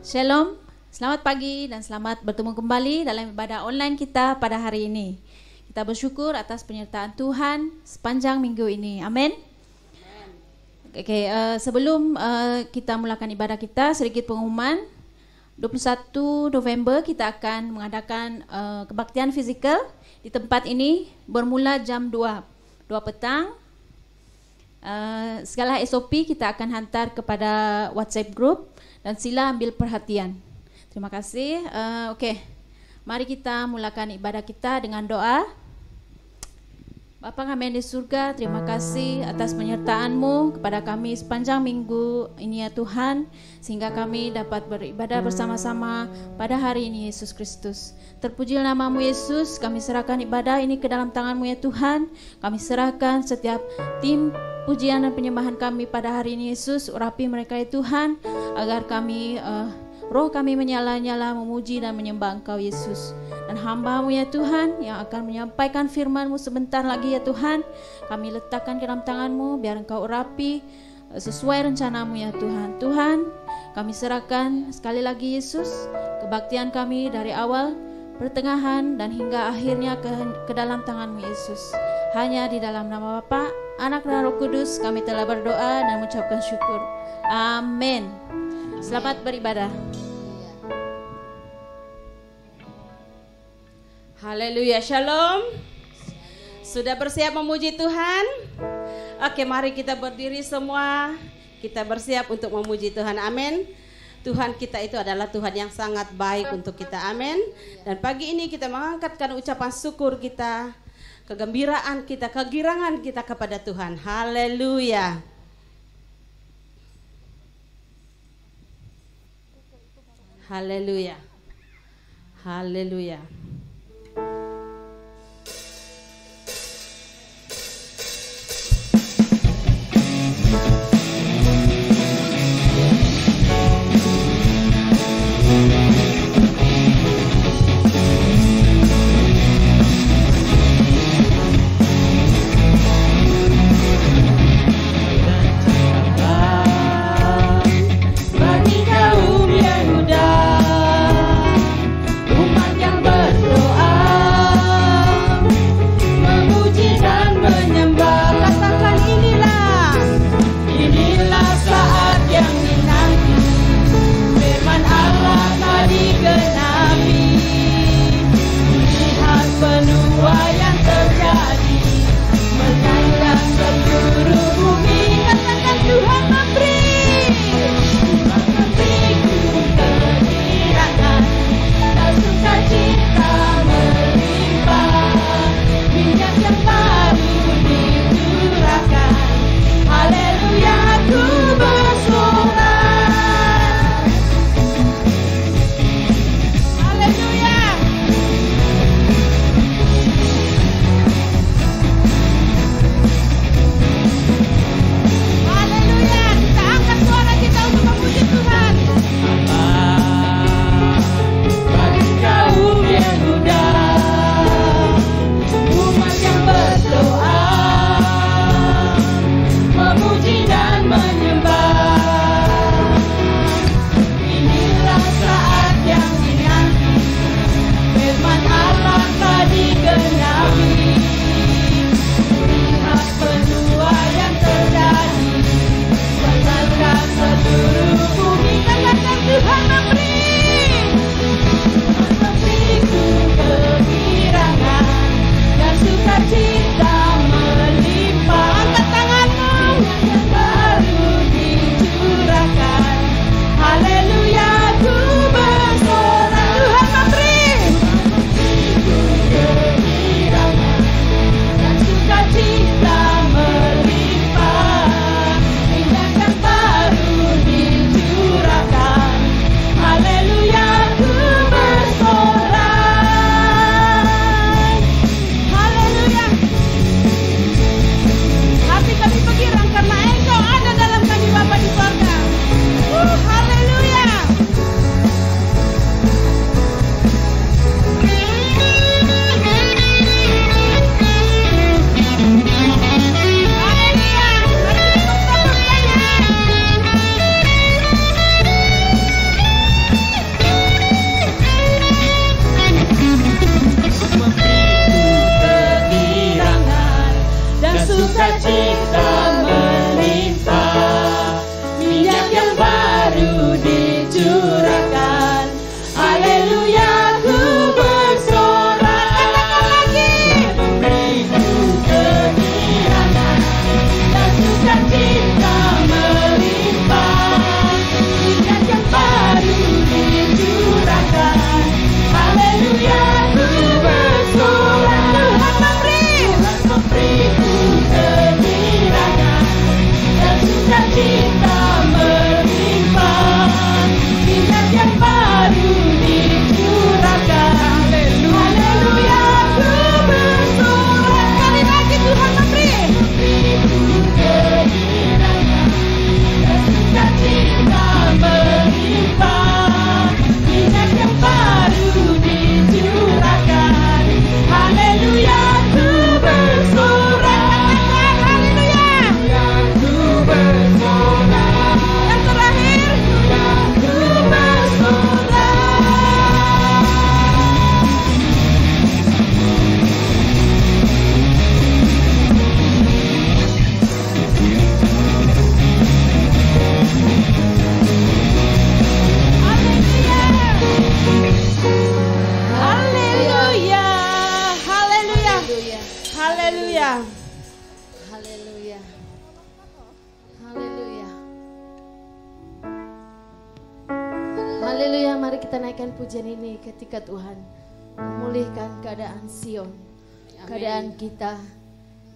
Shalom, selamat pagi dan selamat bertemu kembali dalam ibadah online kita pada hari ini. Kita bersyukur atas penyertaan Tuhan sepanjang minggu ini. Amin. Sebelum kita mulakan ibadah kita, sedikit pengumuman. 21 November kita akan mengadakan kebaktian fizikal di tempat ini bermula jam 2 petang. Segala SOP kita akan hantar kepada WhatsApp group dan sila ambil perhatian. Terima kasih. Mari kita mulakan ibadah kita dengan doa. Bapa kami yang di surga, terima kasih atas penyertaan-Mu kepada kami sepanjang minggu ini ya Tuhan, sehingga kami dapat beribadah bersama-sama pada hari ini Yesus Kristus. Terpujilah nama-Mu Yesus, kami serahkan ibadah ini ke dalam tangan-Mu ya Tuhan. Kami serahkan setiap tim pujian dan penyembahan kami pada hari ini Yesus, urapi mereka ya Tuhan, agar kami roh kami menyala-nyala memuji dan menyembah Engkau Yesus. Dan hamba-Mu ya Tuhan yang akan menyampaikan firman-Mu sebentar lagi ya Tuhan, kami letakkan ke dalam tangan-Mu biar Engkau urapi sesuai rencana-Mu ya Tuhan. Tuhan, kami serahkan sekali lagi Yesus kebaktian kami dari awal, pertengahan dan hingga akhirnya ke dalam tangan-Mu Yesus. Hanya di dalam nama Bapa, Anak dan Roh Kudus kami telah berdoa dan mengucapkan syukur. Amin. Selamat beribadah. Haleluya, shalom. Sudah bersiap memuji Tuhan? Oke, mari kita berdiri semua. Kita bersiap untuk memuji Tuhan, amin. Tuhan kita itu adalah Tuhan yang sangat baik untuk kita, amin. Dan pagi ini kita mengangkatkan ucapan syukur kita, kegembiraan kita, kegirangan kita kepada Tuhan. Haleluya. Haleluya. Haleluya. Bagi kaum Yehuda, umat yang Haleluya. Haleluya. Haleluya. Haleluya, mari kita naikkan pujian ini ketika Tuhan memulihkan keadaan Sion. Keadaan kita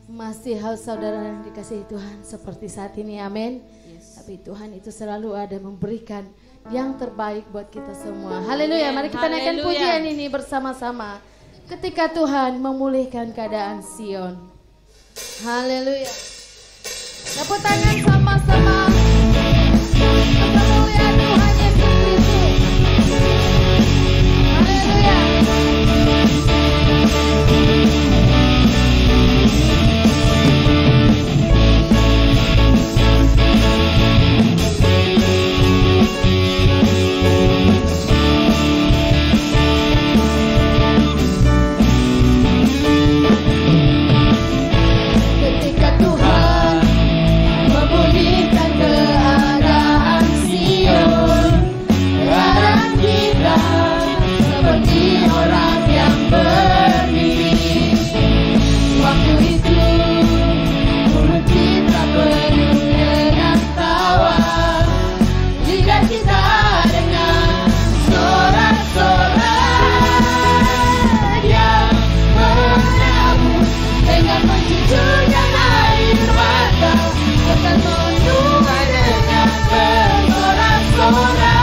masih harus saudara yang dikasihi Tuhan seperti saat ini, amin. Tapi Tuhan itu selalu ada memberikan yang terbaik buat kita semua. Haleluya, mari kita naikkan pujian ini bersama-sama ketika Tuhan memulihkan keadaan Sion. Haleluya. Tepuk tangan sama-sama. Kemuliaan Tuhan Yesus Kristus. Haleluya. Ketika Tuhan memulihkan keadaan Sion, keadaan kita seperti orang yang bermimpi. Waktu itu mulut kita penuh dengan tawa, lidah kita dengan sorak-sorai yang menabur dengan mencucurkan air mata, akan menuai dengan bersorak-sorai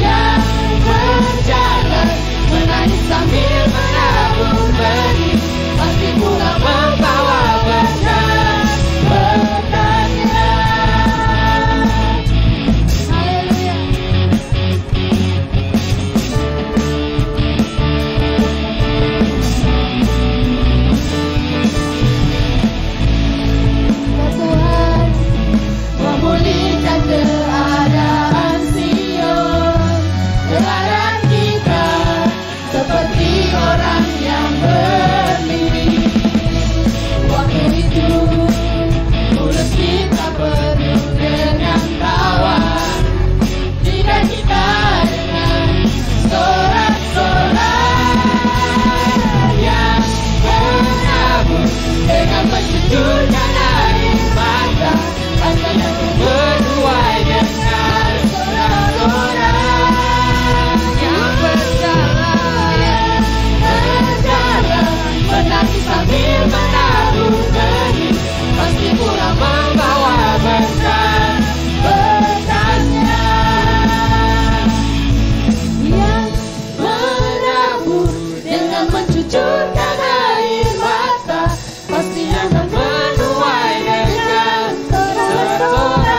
yang berjalan menangis sambil menabur benih, pasti pulang membawa berkat berkatnya. Haleluya. Tuhan memulihkan keadaan Sion, keadaan kita seperti orang yang bermimpi. Waktu itu mulut kita penuh dengan tawa, lidah kita dengan sorak-sorai yang menabur dengan mencucurkan air mata, asalnya menuai dengan sorak-sorai yang berjalan menangis sambil menabur benih, pasti pulang membawa berkat berkatnya. Yang menabur dengan mencucurkan air mata, pasti akan menuai dengan sorak-sorai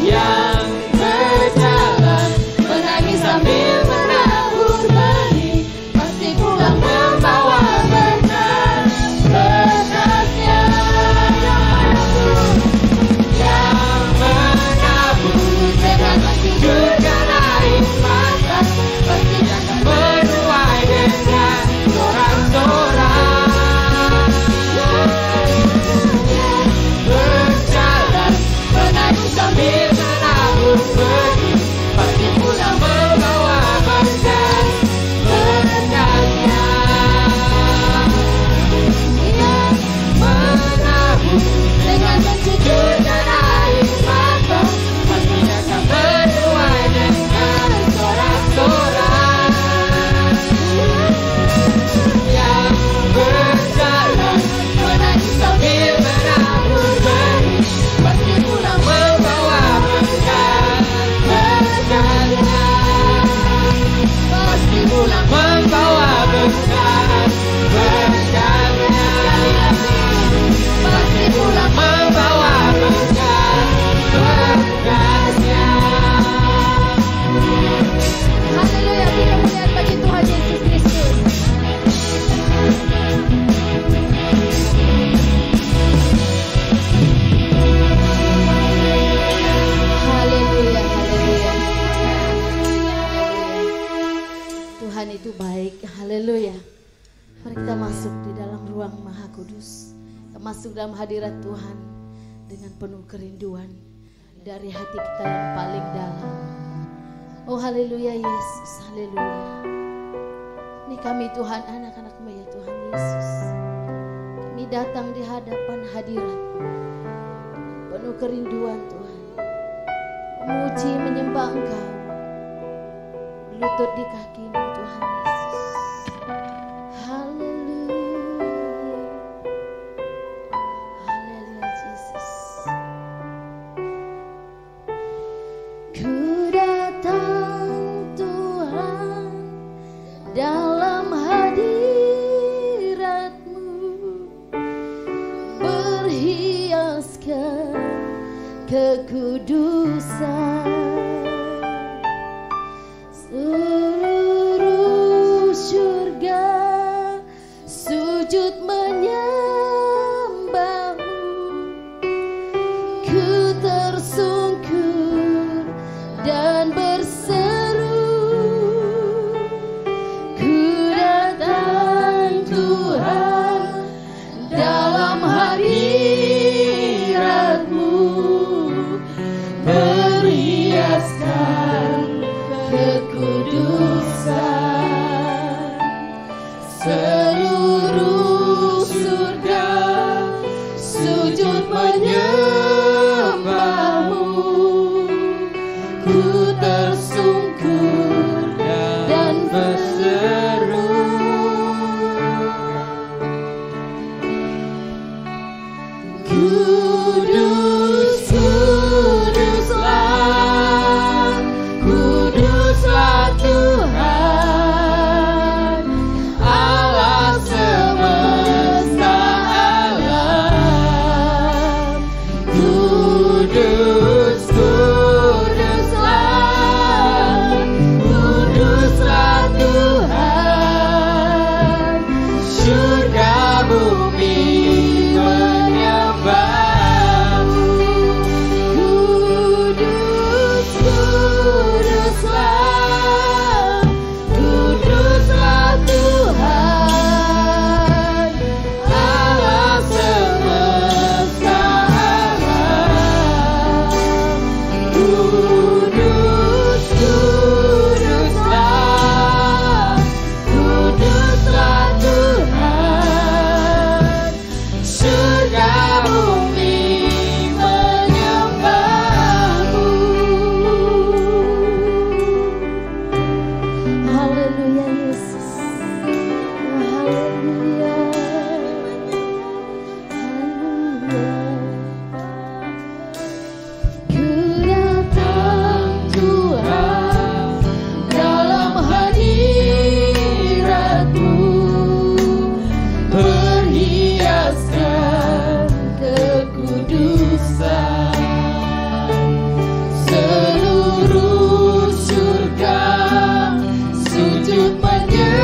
yang berjalan menangis sambil menabur benih, pasti pulang membawa berkat berkatnya. Yang menabur dengan mencucurkan air mata, pasti akan menuai dengan sorak-sorai yang berjalan menangis sambil menabur benih, pasti pulang membawa berkat berkatnya. Yang menabur dengan mencucurkan air mata, pasti akan menuai dengan sorak-sorai yang berjalan menangis sambil menabur benih, pasti pulang membawa berkat berkatnya. Pasti pulang membawa berkat berkatnya. Pasti pulang membawa berkat berkatnya. Haleluya, kita melihat bagi Tuhan Yesus Kristus. Haleluya, haleluya. Tuhan itu baik, haleluya. Mari kita masuk di dalam ruang Maha Kudus. Kita masuk dalam hadirat Tuhan dengan penuh kerinduan dari hati kita yang paling dalam. Oh haleluya Yesus, haleluya. Ini kami Tuhan, anak-anak-Mu ya Tuhan Yesus. Kami datang di hadapan hadirat penuh kerinduan Tuhan, memuji menyembah Engkau, berlutut di kaki-Mu Tuhan Yesus. Haleluya, haleluya Yesus. Ku datang Tuhan dalam hadirat-Mu, berhiaskan kekudusan. Seluruh surga sujud menyembah-Mu, ku tersungkur dan berseru, ku datang Tuhan dalam hadirat-Mu, berhiaskan kekudusan. Seluruh surga sujud menyembah-Mu, ku tersungkur dan berseru, Kudus, kuduslah, kuduslah Tuhan, Allah semesta alam. Kudus, kuduslah, kuduslah Tuhan, surga bumi menyembah-Mu. Kudus, kuduslah, kuduslah Tuhan, Allah semesta alam. Kudus, kuduslah, kuduslah Tuhan, surga bumi menyembah-Mu. Haleluya Yesus, haleluya, haleluya. Ku datang Tuhan dalam hadirat-Mu, berhiaskan kekudusan. Seluruh surga sujud menyembah-Mu,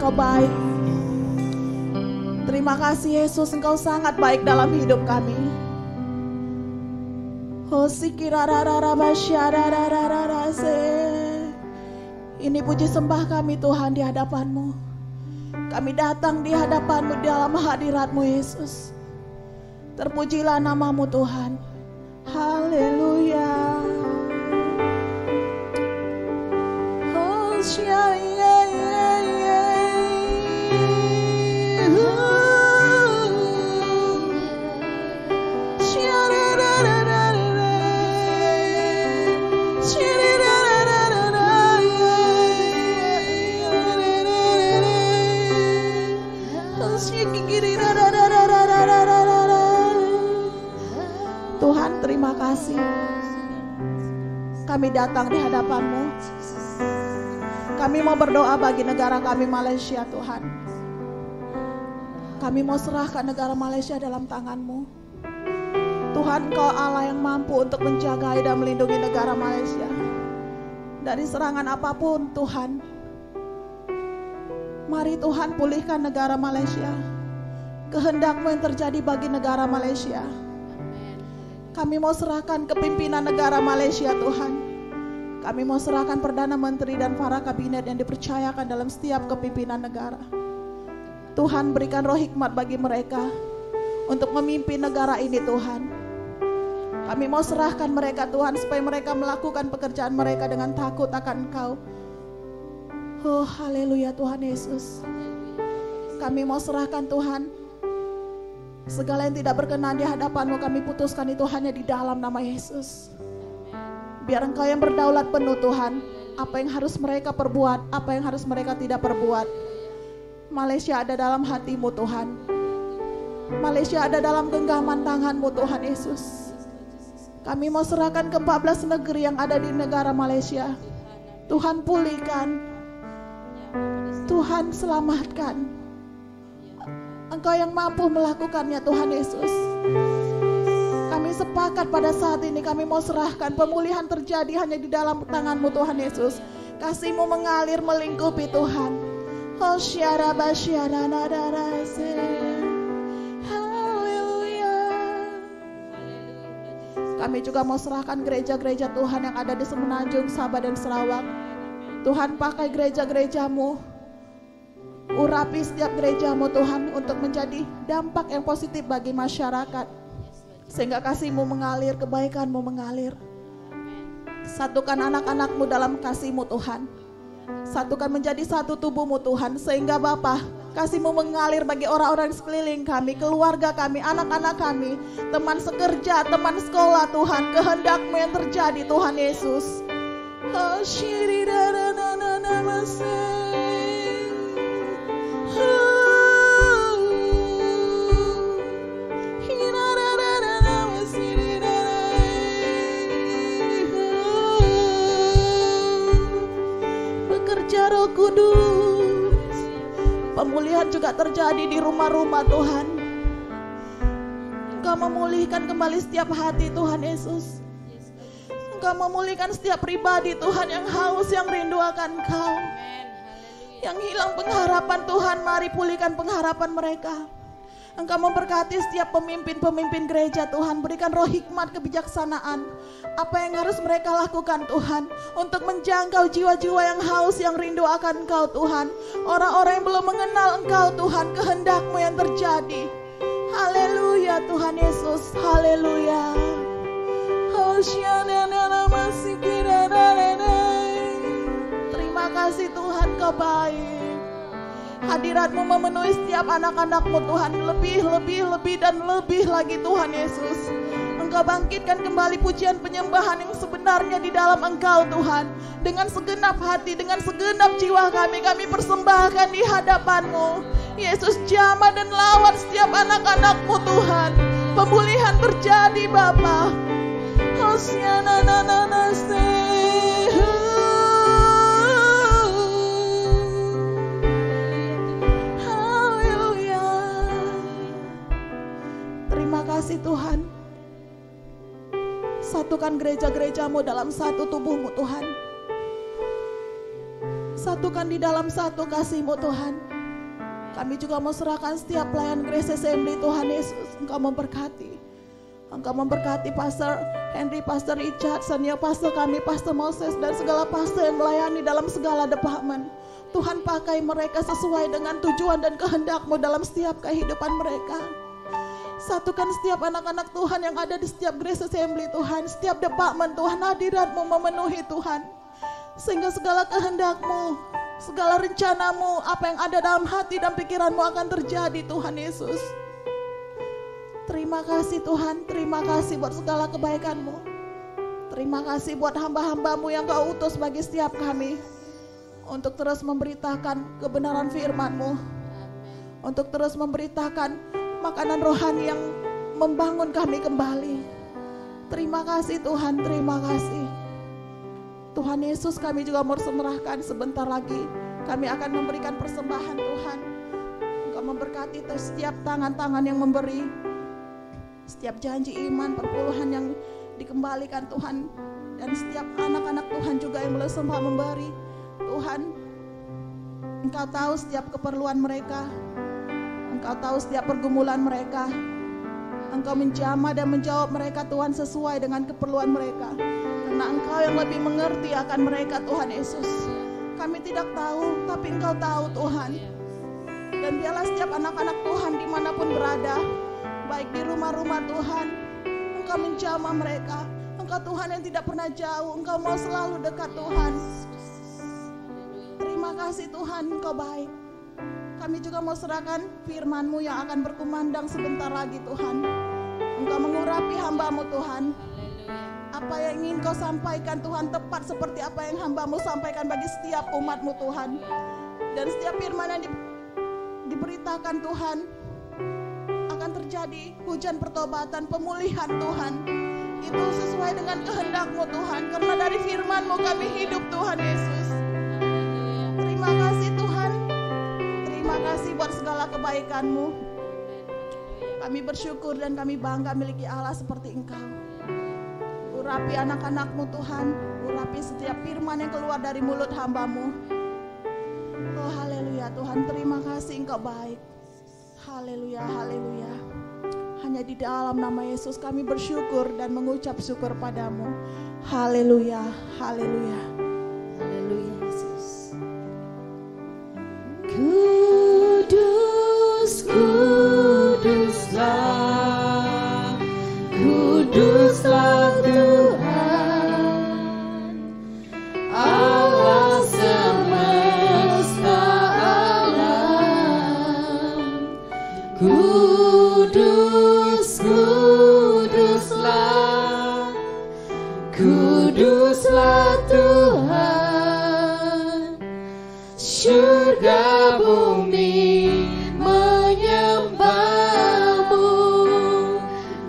Engkau baik. Terima kasih Yesus, Engkau sangat baik dalam hidup kami. Ini puji sembah kami Tuhan di hadapan-Mu. Kami datang di hadapan-Mu dalam hadirat-Mu Yesus. Terpujilah nama-Mu Tuhan. Haleluya. Tuhan, terima kasih. Kami datang di hadapan-Mu. Kami mau berdoa bagi negara kami Malaysia Tuhan. Kami mau serahkan negara Malaysia dalam tangan-Mu. Tuhan, Engkau Allah yang mampu untuk menjaga dan melindungi negara Malaysia dari serangan apapun Tuhan. Mari Tuhan pulihkan negara Malaysia. Kehendak-Mu yang terjadi bagi negara Malaysia. Kami mau serahkan kepimpinan negara Malaysia Tuhan. Kami mau serahkan Perdana Menteri dan para kabinet yang dipercayakan dalam setiap kepimpinan negara. Tuhan, berikan roh hikmat bagi mereka untuk memimpin negara ini Tuhan. Kami mau serahkan mereka Tuhan supaya mereka melakukan pekerjaan mereka dengan takut akan Engkau. Oh haleluya Tuhan Yesus. Kami mau serahkan Tuhan segala yang tidak berkenan di hadapan-Mu, kami putuskan itu hanya di dalam nama Yesus. Biar Engkau yang berdaulat penuh Tuhan. Apa yang harus mereka perbuat, apa yang harus mereka tidak perbuat. Malaysia ada dalam hati-Mu Tuhan. Malaysia ada dalam genggaman tangan-Mu Tuhan Yesus. Kami mau serahkan ke 14 negeri yang ada di negara Malaysia. Tuhan pulihkan. Tuhan selamatkan. Engkau yang mampu melakukannya Tuhan Yesus. Kami sepakat pada saat ini kami mau serahkan pemulihan terjadi hanya di dalam tangan-Mu Tuhan Yesus. Kasih-Mu mengalir melingkupi Tuhan. Haleluya. Kami juga mau serahkan gereja-gereja Tuhan yang ada di Semenanjung, Sabah dan Sarawak. Tuhan, pakai gereja-gereja-Mu. Urapi setiap gereja-Mu Tuhan untuk menjadi dampak yang positif bagi masyarakat. Sehingga kasih-Mu mengalir, kebaikan-Mu mengalir. Satukan anak-anak-Mu dalam kasih-Mu Tuhan. Satukan menjadi satu tubuh-Mu Tuhan. Sehingga Bapa, kasih-Mu mengalir bagi orang-orang di sekeliling kami, keluarga kami, anak-anak kami, teman sekerja, teman sekolah Tuhan. Kehendak-Mu yang terjadi Tuhan Yesus. Bekerja Roh Kudus. Pemulihan juga terjadi di rumah-rumah Tuhan. Engkau memulihkan kembali setiap hati Tuhan Yesus. Engkau memulihkan setiap pribadi Tuhan yang haus, yang rindu akan Engkau. Yang hilang pengharapan Tuhan, mari pulihkan pengharapan mereka. Engkau memberkati setiap pemimpin-pemimpin gereja Tuhan. Berikan roh hikmat, kebijaksanaan. Apa yang harus mereka lakukan Tuhan untuk menjangkau jiwa-jiwa yang haus, yang rindu akan Engkau Tuhan. Orang-orang yang belum mengenal Engkau Tuhan, kehendak-Mu yang terjadi. Haleluya Tuhan Yesus, haleluya. Terima kasih Tuhan, Kau baik. Hadirat-Mu memenuhi setiap anak-anak-Mu Tuhan. Lebih dan lebih lagi Tuhan Yesus. Engkau bangkitkan kembali pujian penyembahan yang sebenarnya di dalam Engkau Tuhan. Dengan segenap hati, dengan segenap jiwa kami persembahkan di hadapan-Mu. Yesus, jamah dan lawan setiap anak-anak-Mu Tuhan. Pemulihan terjadi Bapa. Terima kasih Tuhan. Satukan gereja-gereja-Mu dalam satu tubuh-Mu Tuhan. Satukan di dalam satu kasih-Mu Tuhan. Kami juga mau serahkan setiap pelayan Grace Assembly Tuhan Yesus. Engkau memberkati. Engkau memberkati Pastor Henry, Pastor Richard, senior pastor kami, Pastor Moses, dan segala pastor yang melayani dalam segala departemen. Tuhan pakai mereka sesuai dengan tujuan dan kehendak-Mu dalam setiap kehidupan mereka. Satukan setiap anak-anak Tuhan yang ada di setiap Grace Assembly Tuhan, setiap departemen Tuhan, hadirat-Mu memenuhi Tuhan. Sehingga segala kehendak-Mu, segala rencana-Mu, apa yang ada dalam hati dan pikiran-Mu akan terjadi Tuhan Yesus. Terima kasih Tuhan, terima kasih buat segala kebaikan-Mu. Terima kasih buat hamba-hamba-Mu yang Kau utus bagi setiap kami. Untuk terus memberitakan kebenaran firman-Mu. Untuk terus memberitakan makanan rohani yang membangun kami kembali. Terima kasih Tuhan, terima kasih. Tuhan Yesus, kami juga mau serahkan sebentar lagi. Kami akan memberikan persembahan Tuhan. Engkau memberkati setiap tangan-tangan yang memberi. Setiap janji iman, perpuluhan yang dikembalikan Tuhan. Dan setiap anak-anak Tuhan juga yang bersembah memberi. Tuhan, Engkau tahu setiap keperluan mereka. Engkau tahu setiap pergumulan mereka. Engkau menjamah dan menjawab mereka Tuhan sesuai dengan keperluan mereka. Karena Engkau yang lebih mengerti akan mereka Tuhan Yesus. Kami tidak tahu, tapi Engkau tahu Tuhan. Dan biarlah setiap anak-anak Tuhan dimanapun berada, baik di rumah-rumah Tuhan, Engkau menjamah mereka. Engkau Tuhan yang tidak pernah jauh, Engkau mau selalu dekat Tuhan. Terima kasih Tuhan, Engkau baik. Kami juga mau serahkan firman-Mu yang akan berkumandang sebentar lagi Tuhan. Engkau mengurapi hamba-Mu Tuhan. Apa yang ingin Kau sampaikan Tuhan tepat seperti apa yang hamba-Mu sampaikan bagi setiap umat-Mu Tuhan. Dan setiap firman yang diberitakan Tuhan akan terjadi hujan pertobatan, pemulihan Tuhan. Itu sesuai dengan kehendak-Mu Tuhan. Karena dari firman-Mu kami hidup Tuhan Yesus. Terima kasih Tuhan. Terima kasih buat segala kebaikan-Mu. Kami bersyukur dan kami bangga miliki Allah seperti Engkau. Urapi anak-anak-Mu Tuhan. Urapi setiap firman yang keluar dari mulut hamba-Mu. Oh haleluya Tuhan, terima kasih Engkau baik. Haleluya, haleluya. Hanya di dalam nama Yesus kami bersyukur dan mengucap syukur padamu. Haleluya, haleluya. Haleluya Yesus. Kudus, kuduslah, kuduslah Tuhan, Allah semesta alam. Kudus, kuduslah, kuduslah Tuhan, surga bumi menyembah-Mu.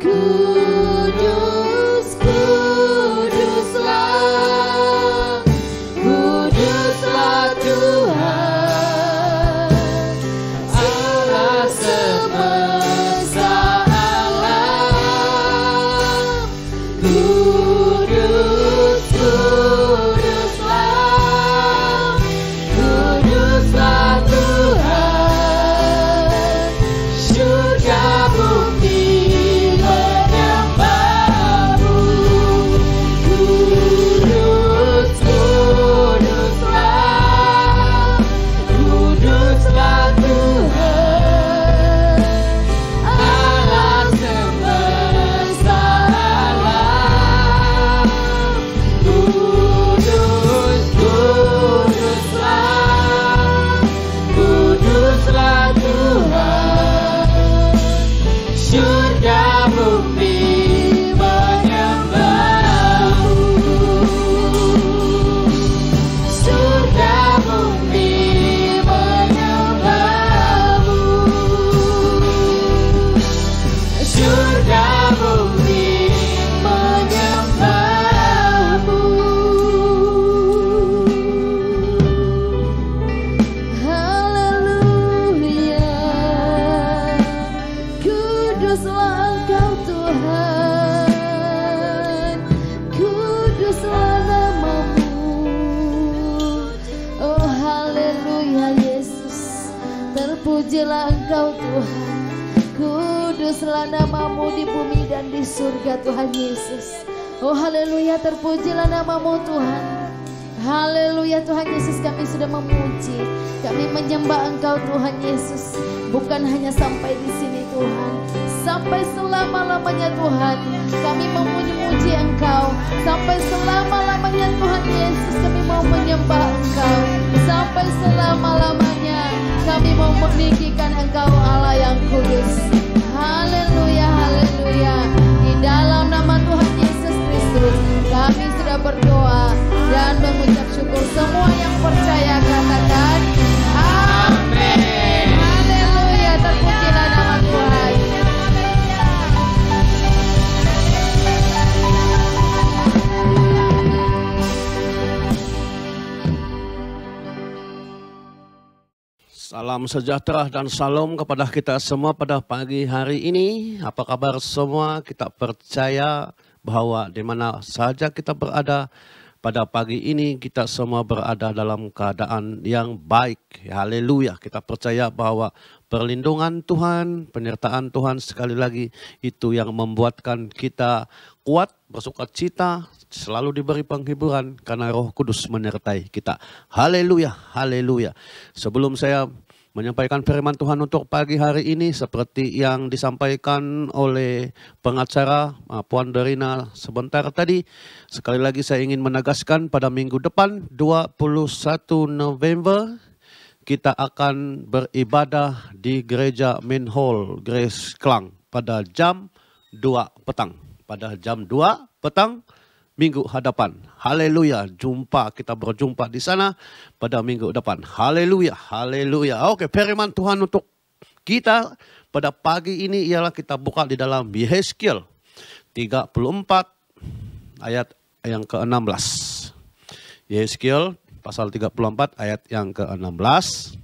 Kudus, kuduslah, kuduslah Tuhan, Allah semesta alam. Kudus, kuduslah, kuduslah Tuhan. terpujilah Engkau Tuhan. Kuduslah namamu di bumi dan di surga Tuhan Yesus. Oh haleluya, terpujilah namamu Tuhan. Haleluya Tuhan Yesus, kami sudah memuji, kami menyembah Engkau Tuhan Yesus. Bukan hanya sampai di sini Tuhan, sampai selama-lamanya Tuhan kami memuji Engkau. Sampai selama-lamanya Tuhan Yesus kami mau menyembah Engkau. Sampai selama-lamanya kami mau meninggikan Engkau Allah yang kudus. Haleluya, haleluya. Di dalam nama Tuhan Yesus Kristus kami sudah berdoa dan mengucap syukur. Semua yang percaya katakan amin. Haleluya, terpujilah nama Tuhan. Salam sejahtera dan salam kepada kita semua pada pagi hari ini. Apa kabar semua? Kita percaya bahwa di mana saja kita berada pada pagi ini, kita semua berada dalam keadaan yang baik. Haleluya. Kita percaya bahwa perlindungan Tuhan, penyertaan Tuhan sekali lagi itu yang membuatkan kita kuat, bersukacita, selalu diberi penghiburan karena Roh Kudus menyertai kita. Haleluya, haleluya. Sebelum saya menyampaikan firman Tuhan untuk pagi hari ini seperti yang disampaikan oleh pengacara Puan Berina sebentar tadi, sekali lagi saya ingin menegaskan pada minggu depan 21 November kita akan beribadah di gereja Main Hall Grace Klang pada jam 2 petang. Pada jam 2 petang minggu hadapan. Haleluya. Kita berjumpa di sana pada minggu depan. Haleluya. Haleluya. Oke, firman Tuhan untuk kita pada pagi ini ialah kita buka di dalam Yehezkiel 34 ayat yang ke-16. Yehezkiel pasal 34 ayat yang ke-16.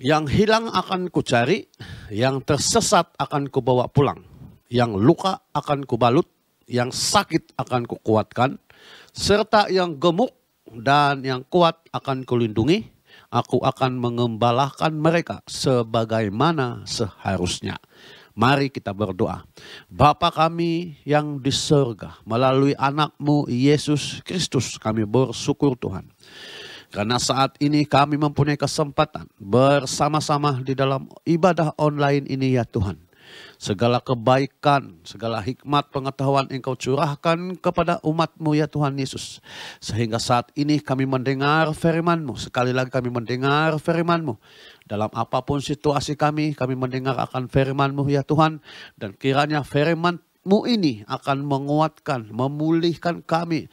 Yang hilang akan kucari, yang tersesat akan kubawa pulang. Yang luka akan kubalut, yang sakit akan kukuatkan, serta yang gemuk dan yang kuat akan kulindungi. Aku akan mengembalakan mereka sebagaimana seharusnya. Mari kita berdoa. Bapa kami yang di surga, melalui anak-Mu Yesus Kristus kami bersyukur Tuhan. Karena saat ini kami mempunyai kesempatan bersama-sama di dalam ibadah online ini ya Tuhan. Segala kebaikan, segala hikmat pengetahuan Engkau curahkan kepada umat-Mu ya Tuhan Yesus. Sehingga saat ini kami mendengar firman-Mu. Sekali lagi kami mendengar firman-Mu. Dalam apapun situasi kami mendengar akan firman-Mu ya Tuhan. Dan kiranya firman-Mu ini akan menguatkan, memulihkan kami,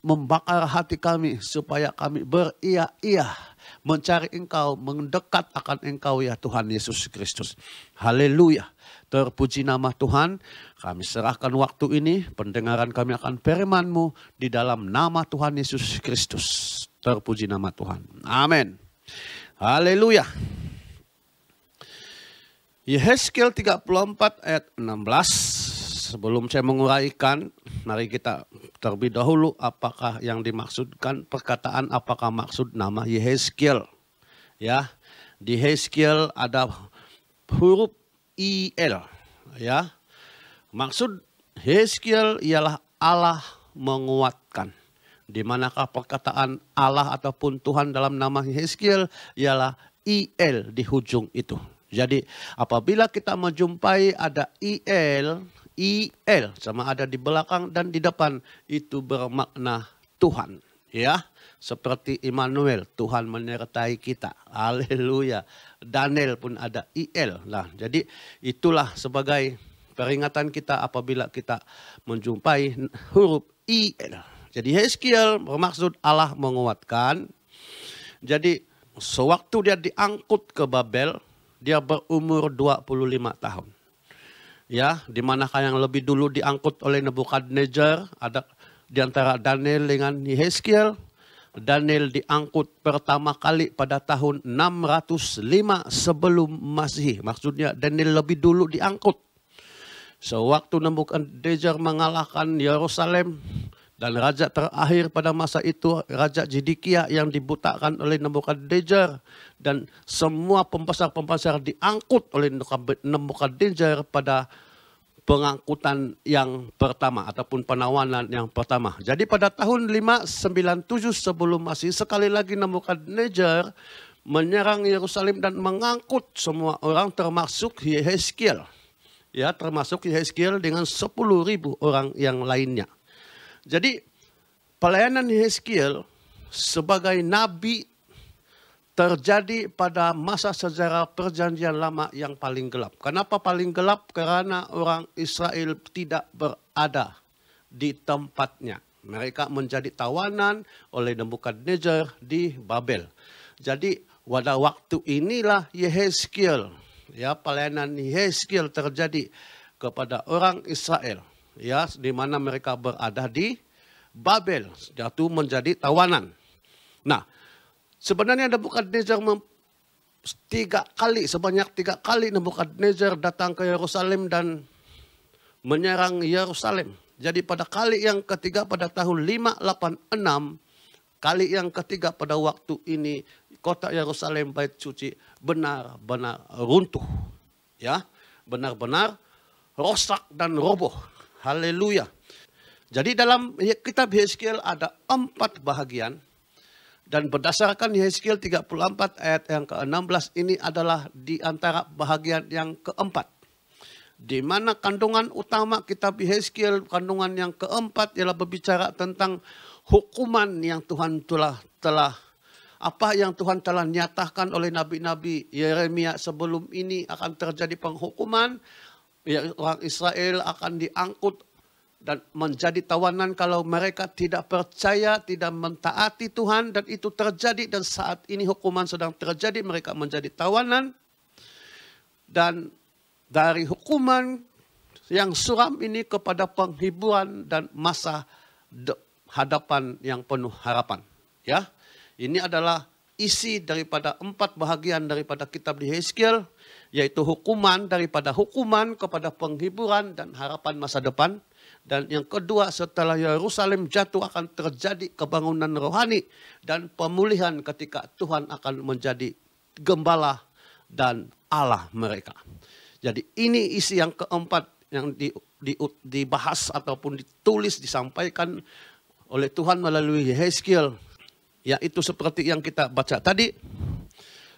membakar hati kami supaya kami beria-ia, mencari Engkau, mendekat akan Engkau ya Tuhan Yesus Kristus. Haleluya. Terpuji nama Tuhan. Kami serahkan waktu ini, pendengaran kami akan firman-Mu di dalam nama Tuhan Yesus Kristus. Terpuji nama Tuhan. Amin. Haleluya. Yehezkiel 34 ayat 16. Sebelum saya menguraikan, mari kita terlebih dahulu apakah yang dimaksudkan perkataan, apakah maksud nama Yehezkiel. Ya, di Yehezkiel ada huruf IL. Ya, maksud Yehezkiel ialah Allah menguatkan. Di manakah perkataan Allah ataupun Tuhan dalam nama Yehezkiel ialah IL di ujung itu. Jadi apabila kita menjumpai ada IL sama ada di belakang dan di depan, itu bermakna Tuhan. Ya, seperti Immanuel, Tuhan menyertai kita. Haleluya. Daniel pun ada IL. Nah, jadi itulah sebagai peringatan kita apabila kita menjumpai huruf IL. Jadi Yehezkiel bermaksud Allah menguatkan. Jadi sewaktu dia diangkut ke Babel, dia berumur 25 tahun. Ya, di manakah yang lebih dulu diangkut oleh Nebukadnezar, ada di antara Daniel dengan Yehezkiel. Daniel diangkut pertama kali pada tahun 605 sebelum Masehi. Maksudnya Daniel lebih dulu diangkut. Sewaktu Nebukadnezar mengalahkan Yerusalem, Dan raja terakhir pada masa itu, Raja Zedekiah yang dibutakan oleh Nebukadnezar. Dan semua pembesar-pembesar diangkut oleh Nebukadnezar pada pengangkutan yang pertama ataupun penawanan yang pertama. Jadi pada tahun 597 sebelum Masehi, sekali lagi Nebukadnezar menyerang Yerusalem dan mengangkut semua orang termasuk Yehezkiel. Ya, termasuk Yehezkiel dengan 10.000 orang yang lainnya. Jadi pelayanan Yehezkiel sebagai nabi terjadi pada masa sejarah perjanjian lama yang paling gelap. Kenapa paling gelap? Karena orang Israel tidak berada di tempatnya. Mereka menjadi tawanan oleh Nebukadnezar di Babel. Jadi pada waktu inilah Yehezkiel, ya, pelayanan Yehezkiel terjadi kepada orang Israel. Ya, di mana mereka berada di Babel, jatuh menjadi tawanan. Nah, sebenarnya Nebukadnezar sebanyak 3 kali Nebukadnezar datang ke Yerusalem dan menyerang Yerusalem. Jadi pada kali yang ketiga pada tahun 586, kali yang ketiga pada waktu ini kota Yerusalem, bait suci benar-benar runtuh. Ya, benar-benar rosak dan roboh. Haleluya. Jadi dalam kitab Yehezkiel ada 4 bahagian. Dan berdasarkan Yehezkiel 34 ayat yang ke-16 ini adalah di antara bahagian yang keempat. Di mana kandungan utama kitab Yehezkiel, kandungan yang keempat ialah berbicara tentang hukuman yang Tuhan apa yang Tuhan telah nyatakan oleh nabi-nabi Yeremia sebelum ini akan terjadi penghukuman. Ya, orang Israel akan diangkut dan menjadi tawanan kalau mereka tidak percaya, tidak mentaati Tuhan. Dan itu terjadi dan saat ini hukuman sedang terjadi, mereka menjadi tawanan. Dan dari hukuman yang suram ini kepada penghiburan dan masa hadapan yang penuh harapan. Ya, ini adalah isi daripada 4 bahagian daripada kitab Yehezkiel, yaitu hukuman, daripada hukuman kepada penghiburan dan harapan masa depan. Dan yang kedua, setelah Yerusalem jatuh akan terjadi kebangunan rohani dan pemulihan ketika Tuhan akan menjadi gembala dan Allah mereka. Jadi ini isi yang keempat yang dibahas ataupun ditulis, disampaikan oleh Tuhan melalui Yehezkiel. Yaitu seperti yang kita baca tadi.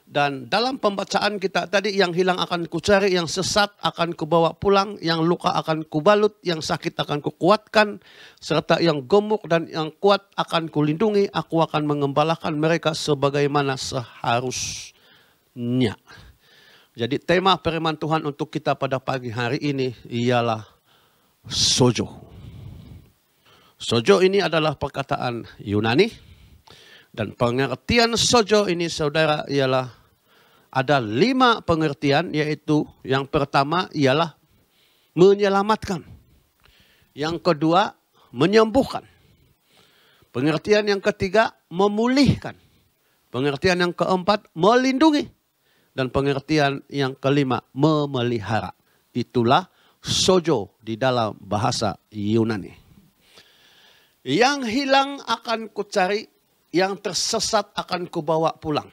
Dan dalam pembacaan kita tadi, yang hilang akan kucari, yang sesat akan kubawa pulang, yang luka akan kubalut, yang sakit akan kukuatkan, serta yang gemuk dan yang kuat akan kulindungi. Aku akan mengembalakan mereka sebagaimana seharusnya. Jadi tema firman Tuhan untuk kita pada pagi hari ini ialah sojo. Sojo ini adalah perkataan Yunani. Dan pengertian sojo ini saudara ialah ada 5 pengertian, yaitu yang pertama ialah menyelamatkan. Yang kedua menyembuhkan. Pengertian yang ketiga memulihkan. Pengertian yang keempat melindungi. Dan pengertian yang kelima memelihara. Itulah sojo di dalam bahasa Yunani. Yang hilang akan kucari, yang tersesat akan kubawa pulang.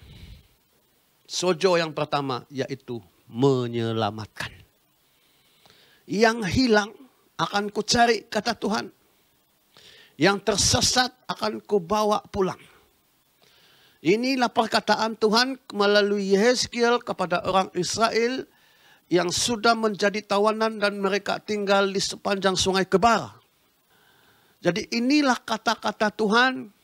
Sojo yang pertama yaitu menyelamatkan. Yang hilang akan kucari, kata Tuhan. Yang tersesat akan kubawa pulang. Inilah perkataan Tuhan melalui Yehezkiel kepada orang Israel yang sudah menjadi tawanan dan mereka tinggal di sepanjang sungai Kebar. Jadi inilah kata-kata Tuhan.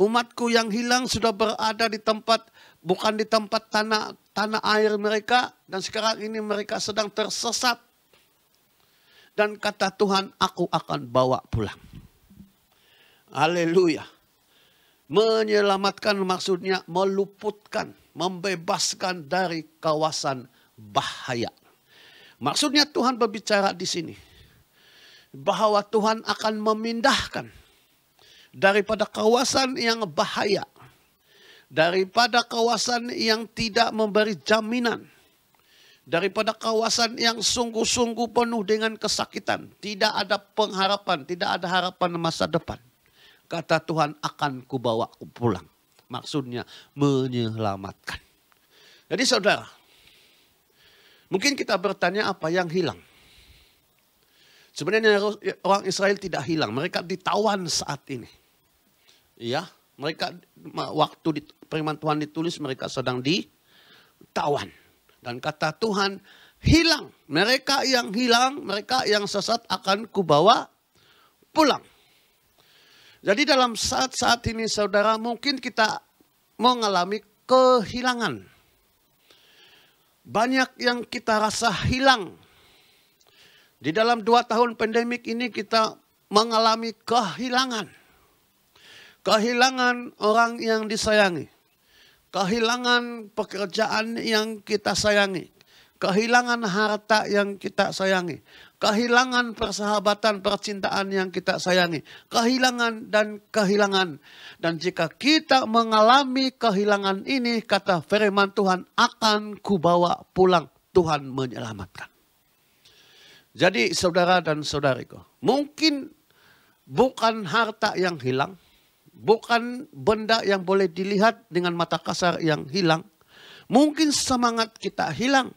Umatku yang hilang sudah berada di tempat, bukan di tempat tanah air mereka. Dan sekarang ini mereka sedang tersesat. Dan kata Tuhan, aku akan bawa pulang. Haleluya. Menyelamatkan maksudnya meluputkan, membebaskan dari kawasan bahaya. Maksudnya Tuhan berbicara di sini. Bahwa Tuhan akan memindahkan daripada kawasan yang bahaya, daripada kawasan yang tidak memberi jaminan, daripada kawasan yang sungguh-sungguh penuh dengan kesakitan, tidak ada pengharapan, tidak ada harapan masa depan. kata Tuhan akan kubawa pulang. Maksudnya menyelamatkan. Jadi saudara, mungkin kita bertanya apa yang hilang. Sebenarnya orang Israel tidak hilang, mereka ditawan saat ini. Ya, mereka waktu firman Tuhan ditulis mereka sedang ditawan. Dan kata Tuhan hilang, mereka yang hilang, mereka yang sesat akan kubawa pulang. Jadi dalam saat-saat ini saudara mungkin kita mengalami kehilangan. Banyak yang kita rasa hilang. Di dalam 2 tahun pandemik ini kita mengalami kehilangan. Kehilangan orang yang disayangi. Kehilangan pekerjaan yang kita sayangi. Kehilangan harta yang kita sayangi. Kehilangan persahabatan, percintaan yang kita sayangi. Kehilangan dan kehilangan. Dan jika kita mengalami kehilangan ini, kata firman Tuhan, akan kubawa pulang. Tuhan menyelamatkan. Jadi saudara dan saudariku, mungkin bukan harta yang hilang. Bukan benda yang boleh dilihat dengan mata kasar yang hilang. Mungkin semangat kita hilang.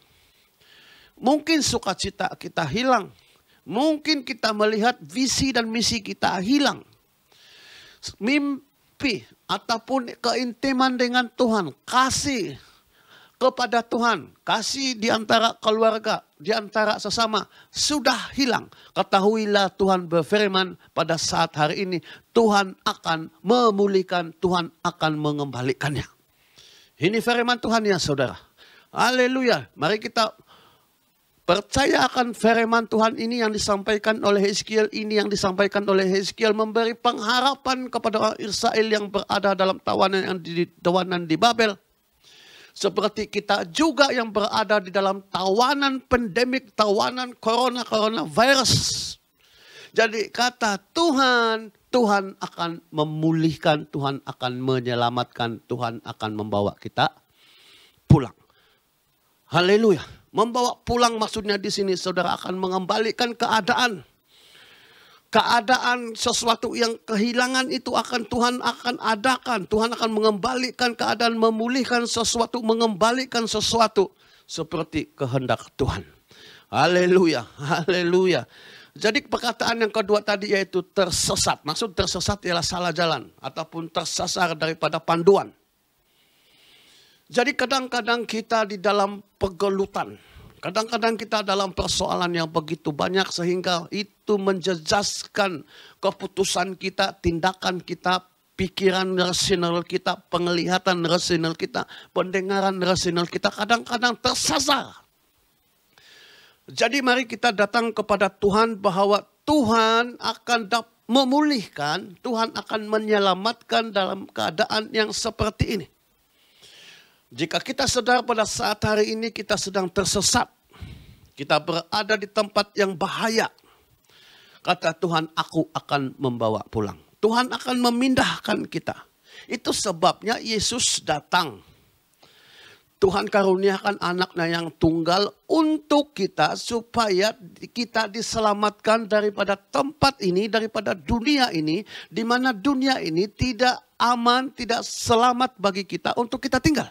Mungkin sukacita kita hilang. Mungkin kita melihat visi dan misi kita hilang. Mimpi ataupun keintiman dengan Tuhan. Kasih kepada Tuhan. Kasih di antara keluarga, di antara sesama. Sudah hilang. Ketahuilah Tuhan berfirman pada saat hari ini. Tuhan akan memulihkan, Tuhan akan mengembalikannya. Ini firman Tuhan ya saudara. Haleluya. Mari kita percaya akan firman Tuhan ini yang disampaikan oleh Hizkiel, ini yang disampaikan oleh Hizkiel memberi pengharapan kepada orang Israel yang berada dalam tawanan di Babel. Seperti kita juga yang berada di dalam tawanan pandemik, tawanan coronavirus. Jadi kata Tuhan, Tuhan akan memulihkan, Tuhan akan menyelamatkan, Tuhan akan membawa kita pulang. Haleluya. Membawa pulang maksudnya di sini saudara akan mengembalikan keadaan. Keadaan sesuatu yang kehilangan itu Tuhan akan adakan. Tuhan akan mengembalikan keadaan, memulihkan sesuatu, mengembalikan sesuatu seperti kehendak Tuhan. Haleluya, haleluya. Jadi perkataan yang kedua tadi yaitu tersesat. Maksud tersesat ialah salah jalan ataupun tersasar daripada panduan. Jadi kadang-kadang kita di dalam pegelutan. Kadang-kadang kita dalam persoalan yang begitu banyak sehingga itu menjejaskan keputusan kita, tindakan kita, pikiran rasional kita, penglihatan rasional kita, pendengaran rasional kita kadang-kadang tersasar. Jadi mari kita datang kepada Tuhan bahwa Tuhan akan memulihkan, Tuhan akan menyelamatkan dalam keadaan yang seperti ini. Jika kita sadar pada saat hari ini kita sedang tersesat, kita berada di tempat yang bahaya, kata Tuhan, aku akan membawa pulang. Tuhan akan memindahkan kita. Itu sebabnya Yesus datang. Tuhan karuniakan anaknya yang tunggal untuk kita supaya kita diselamatkan daripada tempat ini, daripada dunia ini, di mana dunia ini tidak aman, tidak selamat bagi kita untuk kita tinggal.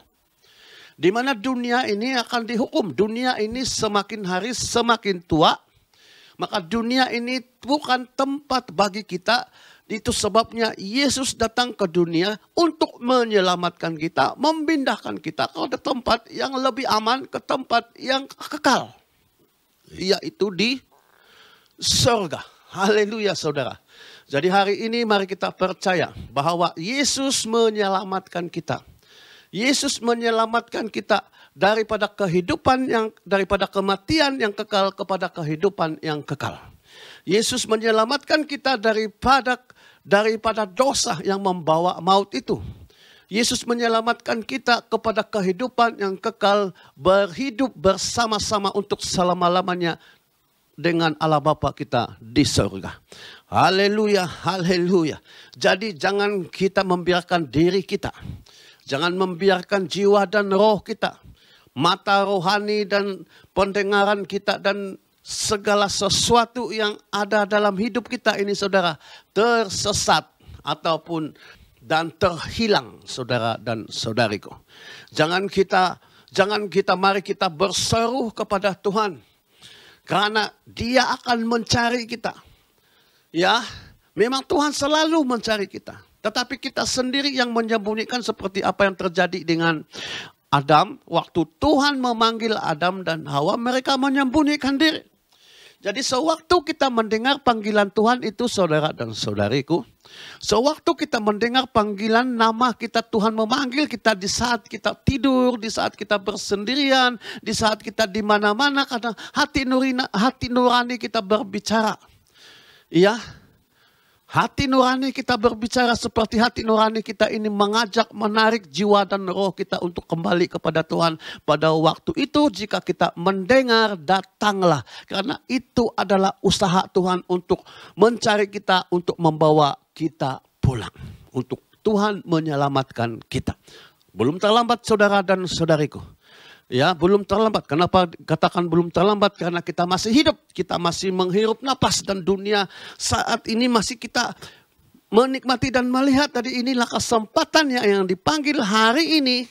Di mana dunia ini akan dihukum. Dunia ini semakin hari semakin tua. Maka dunia ini bukan tempat bagi kita. Itu sebabnya Yesus datang ke dunia untuk menyelamatkan kita. Memindahkan kita ke tempat yang lebih aman. Ke tempat yang kekal. Yaitu di surga. Haleluya saudara. Jadi hari ini mari kita percaya bahwa Yesus menyelamatkan kita. Yesus menyelamatkan kita daripada daripada kematian yang kekal kepada kehidupan yang kekal. Yesus menyelamatkan kita daripada dosa yang membawa maut itu. Yesus menyelamatkan kita kepada kehidupan yang kekal, berhidup bersama-sama untuk selama-lamanya dengan Allah Bapa kita di surga. Haleluya, haleluya. Jadi jangan kita membiarkan diri kita. Jangan membiarkan jiwa dan roh kita, mata rohani dan pendengaran kita dan segala sesuatu yang ada dalam hidup kita ini saudara tersesat ataupun dan terhilang, saudara dan saudariku. Mari kita berseru kepada Tuhan, karena Dia akan mencari kita. Ya, memang Tuhan selalu mencari kita. Tetapi kita sendiri yang menyembunyikan, seperti apa yang terjadi dengan Adam. Waktu Tuhan memanggil Adam dan Hawa, mereka menyembunyikan diri. Jadi sewaktu kita mendengar panggilan Tuhan itu, saudara dan saudariku, sewaktu kita mendengar panggilan nama kita, Tuhan memanggil kita di saat kita tidur, di saat kita bersendirian, di saat kita di mana-mana, karena hati nurani kita berbicara. Iya, hati nurani kita berbicara, seperti hati nurani kita ini mengajak, menarik jiwa dan roh kita untuk kembali kepada Tuhan. Pada waktu itu jika kita mendengar, datanglah. Karena itu adalah usaha Tuhan untuk mencari kita, untuk membawa kita pulang. Untuk Tuhan menyelamatkan kita. Belum terlambat, saudara dan saudariku. Ya, belum terlambat. Kenapa katakan belum terlambat? Karena kita masih hidup, kita masih menghirup napas, dan dunia saat ini masih kita menikmati dan melihat. Tadi inilah kesempatannya yang dipanggil hari ini.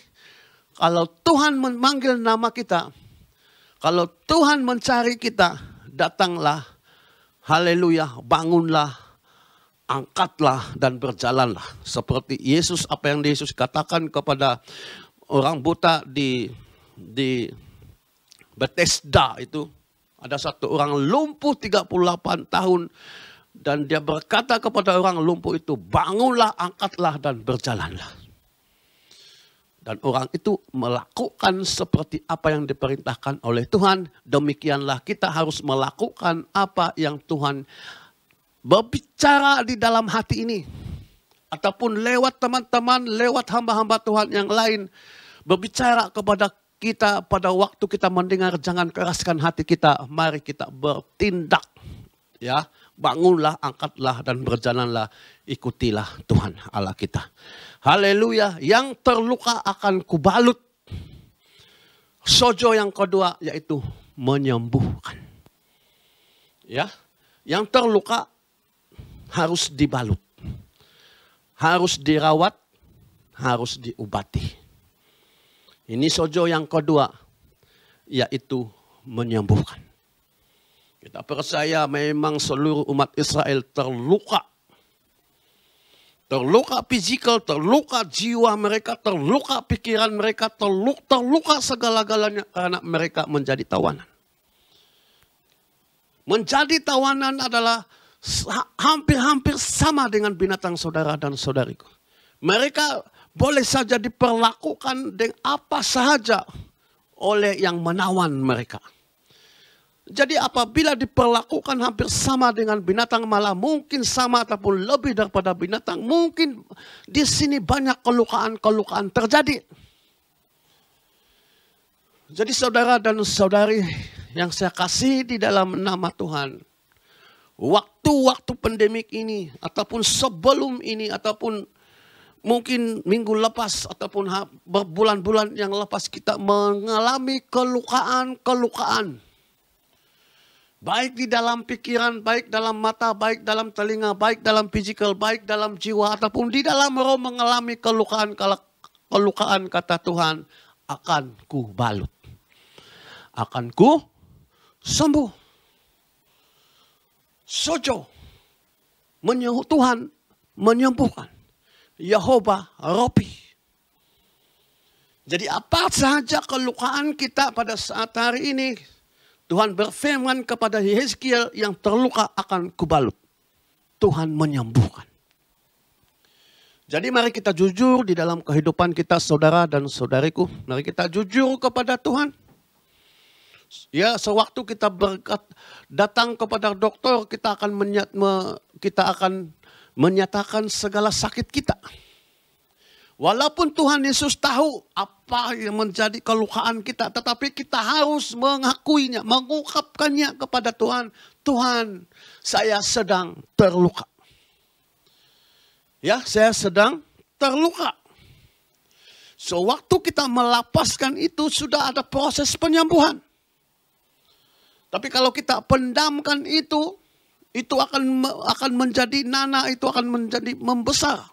Kalau Tuhan memanggil nama kita, kalau Tuhan mencari kita, datanglah, haleluya, bangunlah, angkatlah dan berjalanlah. Seperti Yesus, apa yang Yesus katakan kepada orang buta di Bethesda itu. Ada satu orang lumpuh 38 tahun. Dan dia berkata kepada orang lumpuh itu, bangunlah, angkatlah dan berjalanlah. Dan orang itu melakukan seperti apa yang diperintahkan oleh Tuhan. Demikianlah kita harus melakukan apa yang Tuhan berbicara di dalam hati ini. Ataupun lewat teman-teman, lewat hamba-hamba Tuhan yang lain. Berbicara kepada kita pada waktu kita mendengar, jangan keraskan hati kita. Mari kita bertindak. Ya, bangunlah, angkatlah dan berjalanlah. Ikutilah Tuhan Allah kita. Haleluya. Yang terluka akan kubalut. Sojo yang kedua yaitu menyembuhkan. Ya, yang terluka harus dibalut. Harus dirawat, harus diobati. Ini sojo yang kedua, yaitu menyembuhkan. Kita percaya memang seluruh umat Israel terluka. Terluka fisikal, terluka jiwa mereka, terluka pikiran mereka, terluka segala-galanya karena mereka menjadi tawanan. Menjadi tawanan adalah hampir-hampir sama dengan binatang saudara dan saudariku. Mereka boleh saja diperlakukan dengan apa sahaja oleh yang menawan mereka. Jadi apabila diperlakukan hampir sama dengan binatang, malah mungkin sama ataupun lebih daripada binatang, mungkin di sini banyak kelukaan-kelukaan terjadi. Jadi saudara dan saudari yang saya kasih di dalam nama Tuhan, waktu-waktu pandemik ini ataupun sebelum ini ataupun mungkin minggu lepas ataupun berbulan-bulan yang lepas, kita mengalami kelukaan-kelukaan. Baik di dalam pikiran, baik dalam mata, baik dalam telinga, baik dalam fisikal, baik dalam jiwa, ataupun di dalam roh mengalami kelukaan, kata Tuhan, akan ku balut. Akan ku sembuh. Sojo. Tuhan menyembuhkan. Yehova Ropi. Jadi apa saja kelukaan kita pada saat hari ini, Tuhan berfirman kepada Yeskiel, yang terluka akan kubalut. Tuhan menyembuhkan. Jadi mari kita jujur di dalam kehidupan kita, saudara dan saudariku. Mari kita jujur kepada Tuhan. Ya, sewaktu kita datang kepada dokter, kita akan menyatakan segala sakit kita. Walaupun Tuhan Yesus tahu apa yang menjadi kelukaan kita, tetapi kita harus mengakuinya, mengungkapkannya kepada Tuhan. Tuhan, saya sedang terluka. Ya, saya sedang terluka. Sewaktu kita melepaskan itu, sudah ada proses penyembuhan. Tapi kalau kita pendamkan itu, itu akan menjadi nana, itu akan menjadi membesar.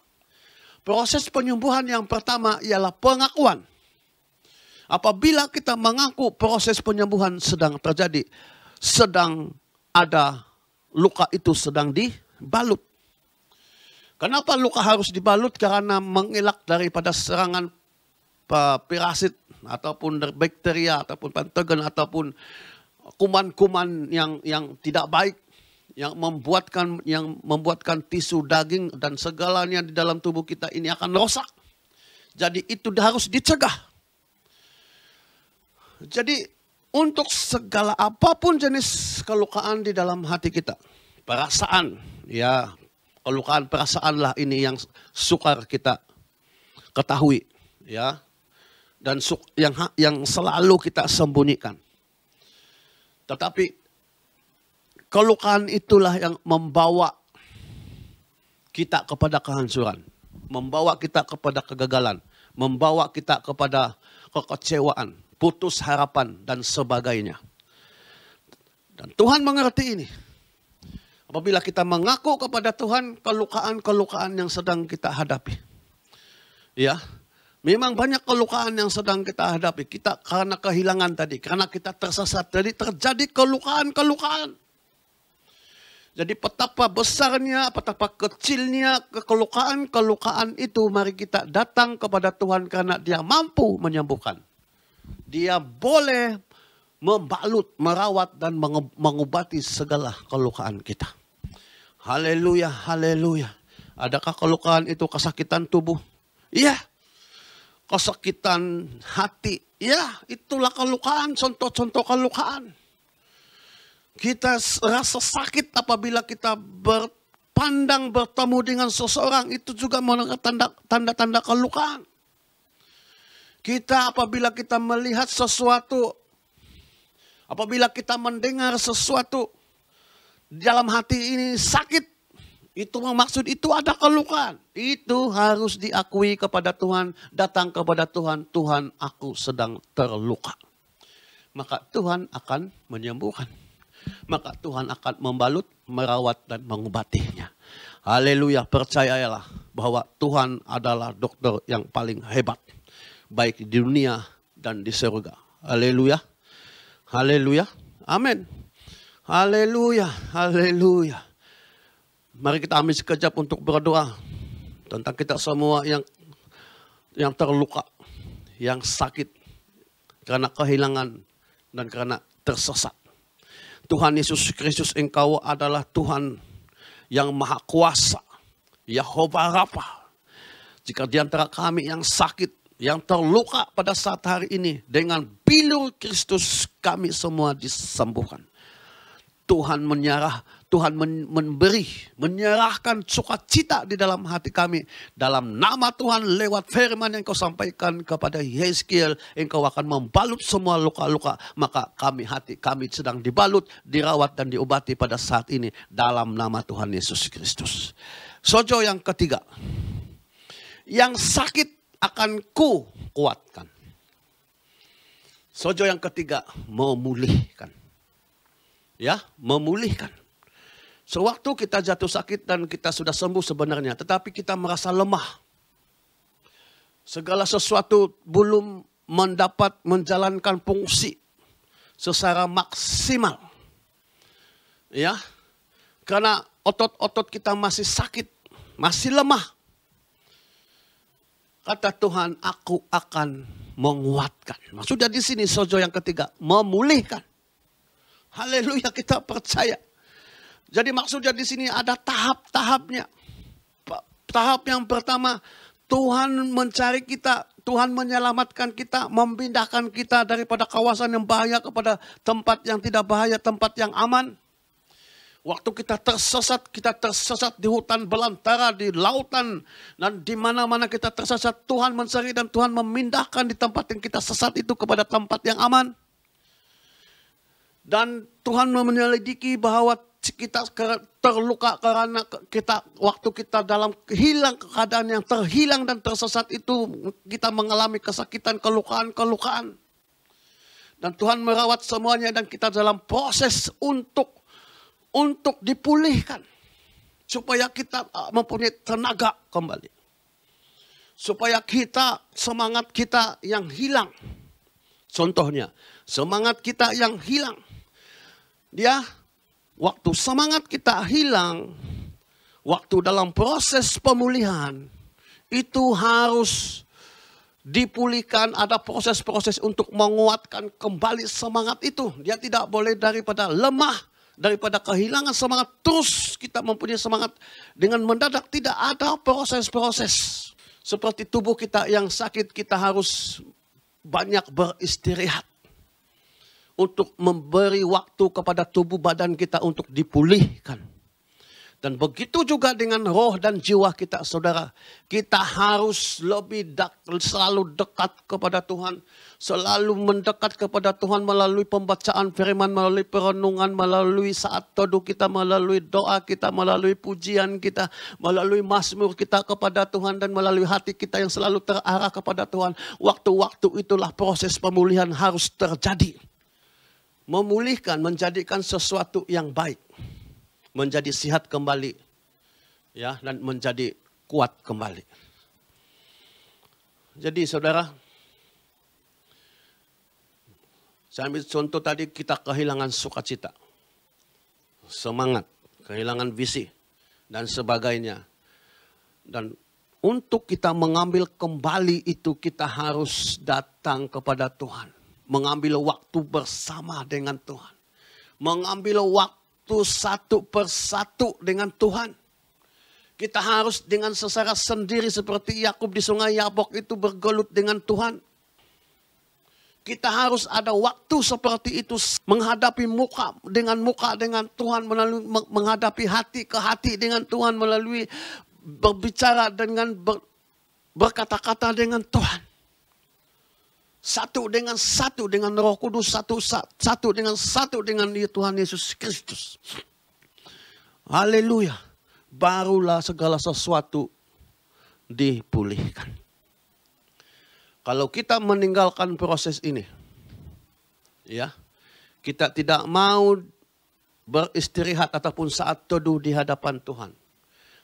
Proses penyembuhan yang pertama ialah pengakuan. Apabila kita mengaku proses penyembuhan sedang terjadi, sedang ada luka itu sedang dibalut. Kenapa luka harus dibalut? Karena mengelak daripada serangan parasit ataupun bakteria ataupun patogen ataupun kuman-kuman yang tidak baik, yang membuatkan tisu, daging dan segalanya di dalam tubuh kita ini akan rusak. Jadi itu harus dicegah. Jadi untuk segala apapun jenis kelukaan di dalam hati kita, perasaan, ya kelukaan perasaanlah ini yang sukar kita ketahui, ya, dan yang selalu kita sembunyikan. Tetapi kelukaan itulah yang membawa kita kepada kehancuran, membawa kita kepada kegagalan, membawa kita kepada kekecewaan, putus harapan, dan sebagainya. Dan Tuhan mengerti ini. Apabila kita mengaku kepada Tuhan kelukaan-kelukaan yang sedang kita hadapi. Ya, memang banyak kelukaan yang sedang kita hadapi. Kita karena kehilangan tadi, karena kita tersesat, jadi terjadi kelukaan-kelukaan. Jadi betapa besarnya, betapa kecilnya kelukaan-kelukaan itu, mari kita datang kepada Tuhan karena Dia mampu menyembuhkan. Dia boleh membalut, merawat, dan mengobati segala kelukaan kita. Haleluya, haleluya. Adakah kelukaan itu kesakitan tubuh? Iya. Kesakitan hati? Iya, itulah kelukaan, contoh-contoh kelukaan. Kita rasa sakit apabila kita bertemu dengan seseorang, itu juga menunjukkan tanda-tanda kelukaan. Kita apabila kita melihat sesuatu, apabila kita mendengar sesuatu, dalam hati ini sakit, itu maksud itu ada kelukaan. Itu harus diakui kepada Tuhan, datang kepada Tuhan, Tuhan aku sedang terluka. Maka Tuhan akan menyembuhkan. Maka Tuhan akan membalut, merawat, dan mengobatinya. Haleluya, percayalah bahwa Tuhan adalah dokter yang paling hebat. Baik di dunia dan di surga. Haleluya. Haleluya. Amin. Haleluya. Haleluya. Mari kita ambil sekejap untuk berdoa tentang kita semua yang terluka, yang sakit karena kehilangan dan karena tersesat. Tuhan Yesus Kristus, Engkau adalah Tuhan yang maha kuasa. Yehovah Rafa. Jika di antara kami yang sakit, yang terluka pada saat hari ini, dengan bilur Kristus kami semua disembuhkan. Tuhan menyerahkan sukacita di dalam hati kami. Dalam nama Tuhan, lewat firman yang Kau sampaikan kepada Yeskiel, Engkau akan membalut semua luka-luka. Maka hati kami sedang dibalut, dirawat, dan diobati pada saat ini. Dalam nama Tuhan Yesus Kristus. Sojo yang ketiga. Yang sakit akan ku kuatkan. Sojo yang ketiga, memulihkan. Ya, memulihkan. Sewaktu kita jatuh sakit dan kita sudah sembuh sebenarnya, tetapi kita merasa lemah. Segala sesuatu belum mendapat menjalankan fungsi secara maksimal. Ya, karena otot-otot kita masih sakit, masih lemah. Kata Tuhan, aku akan menguatkan. Maksudnya di sini sojo yang ketiga, memulihkan. Haleluya, kita percaya. Jadi maksudnya di sini ada tahap-tahapnya. Tahap yang pertama, Tuhan mencari kita, Tuhan menyelamatkan kita, memindahkan kita daripada kawasan yang bahaya kepada tempat yang tidak bahaya, tempat yang aman. Waktu kita tersesat di hutan belantara, di lautan, dan di mana-mana kita tersesat, Tuhan mencari dan Tuhan memindahkan di tempat yang kita sesat itu kepada tempat yang aman. Dan Tuhan menyelidiki bahwa kita terluka karena waktu kita dalam keadaan yang terhilang dan tersesat itu, kita mengalami kesakitan, kelukaan. Dan Tuhan merawat semuanya dan kita dalam proses untuk untuk dipulihkan. Supaya kita mempunyai tenaga kembali. Supaya kita, semangat kita yang hilang. Contohnya, semangat kita yang hilang. Waktu semangat kita hilang, waktu dalam proses pemulihan, itu harus dipulihkan, ada proses-proses untuk menguatkan kembali semangat itu. Dia tidak boleh daripada lemah, daripada kehilangan semangat, terus kita mempunyai semangat dengan mendadak. Tidak ada proses-proses. Seperti tubuh kita yang sakit, kita harus banyak beristirahat. Untuk memberi waktu kepada tubuh badan kita untuk dipulihkan. Dan begitu juga dengan roh dan jiwa kita, saudara. Kita harus lebih selalu dekat kepada Tuhan. Selalu mendekat kepada Tuhan melalui pembacaan firman, melalui perenungan, melalui saat teduh kita, melalui doa kita, melalui pujian kita, melalui mazmur kita kepada Tuhan, dan melalui hati kita yang selalu terarah kepada Tuhan. Waktu-waktu itulah proses pemulihan harus terjadi. Memulihkan, menjadikan sesuatu yang baik. Menjadi sehat kembali, ya, dan menjadi kuat kembali. Jadi saudara, saya ambil contoh tadi, kita kehilangan sukacita, semangat, kehilangan visi, dan sebagainya. Dan untuk kita mengambil kembali itu, kita harus datang kepada Tuhan. Mengambil waktu bersama dengan Tuhan. Mengambil waktu satu persatu dengan Tuhan. Kita harus dengan secara sendiri seperti Yakub di sungai Yabok itu bergelut dengan Tuhan. Kita harus ada waktu seperti itu menghadapi muka dengan Tuhan, melalui menghadapi hati ke hati dengan Tuhan, melalui berbicara dengan berkata-kata dengan Tuhan. Satu dengan Roh Kudus, satu dengan Tuhan Yesus Kristus. Haleluya. Barulah segala sesuatu dipulihkan. Kalau kita meninggalkan proses ini, ya, kita tidak mau beristirahat ataupun saat teduh di hadapan Tuhan.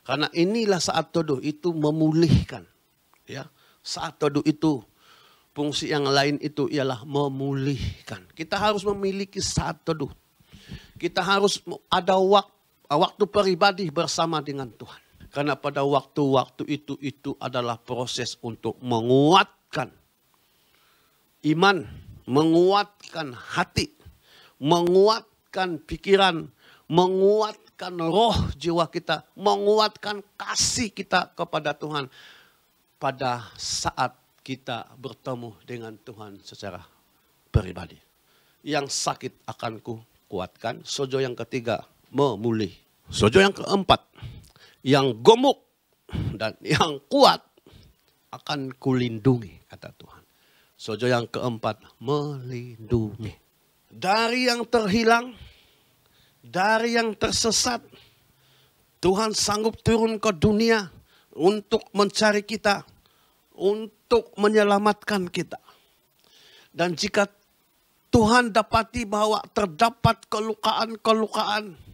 Karena inilah saat teduh itu memulihkan, ya. Saat teduh itu, fungsi yang lain itu ialah memulihkan. Kita harus memiliki saat teduh. Kita harus ada waktu pribadi bersama dengan Tuhan. Karena pada waktu-waktu itu adalah proses untuk menguatkan iman, menguatkan hati, menguatkan pikiran, menguatkan roh jiwa kita, menguatkan kasih kita kepada Tuhan pada saat kita bertemu dengan Tuhan secara pribadi. Yang sakit akan ku kuatkan. Sojo yang ketiga, memulih. Sojo yang keempat, yang gemuk dan yang kuat akan kulindungi, kata Tuhan. Sojo yang keempat, melindungi. Dari yang terhilang, dari yang tersesat, Tuhan sanggup turun ke dunia untuk mencari kita, untuk menyelamatkan kita. Dan jika Tuhan dapati bahwa terdapat kelukaan-kelukaan